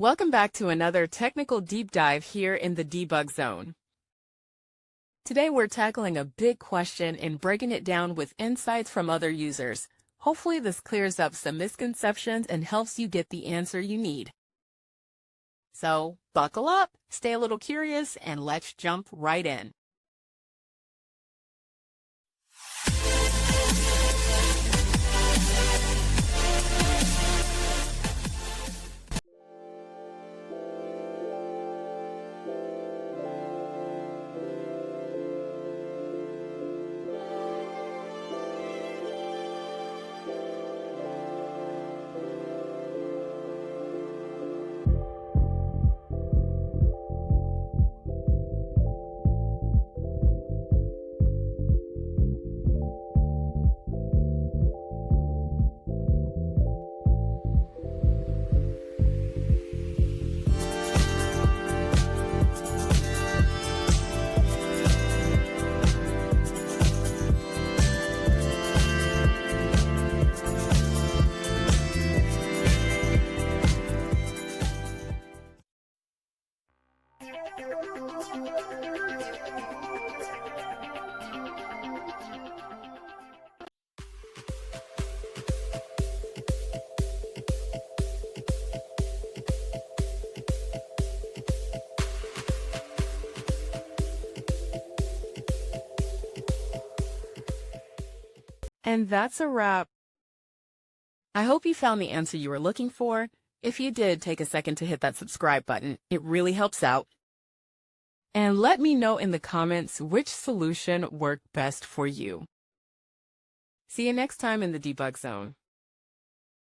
Welcome back to another technical deep dive here in the debug zone. Today we're tackling a big question and breaking it down with insights from other users. Hopefully this clears up some misconceptions and helps you get the answer you need. So buckle up, stay a little curious, and let's jump right in. And that's a wrap. I hope you found the answer you were looking for. If you did, take a second to hit that subscribe button. It really helps out. And let me know in the comments which solution worked best for you. See you next time in the debug zone.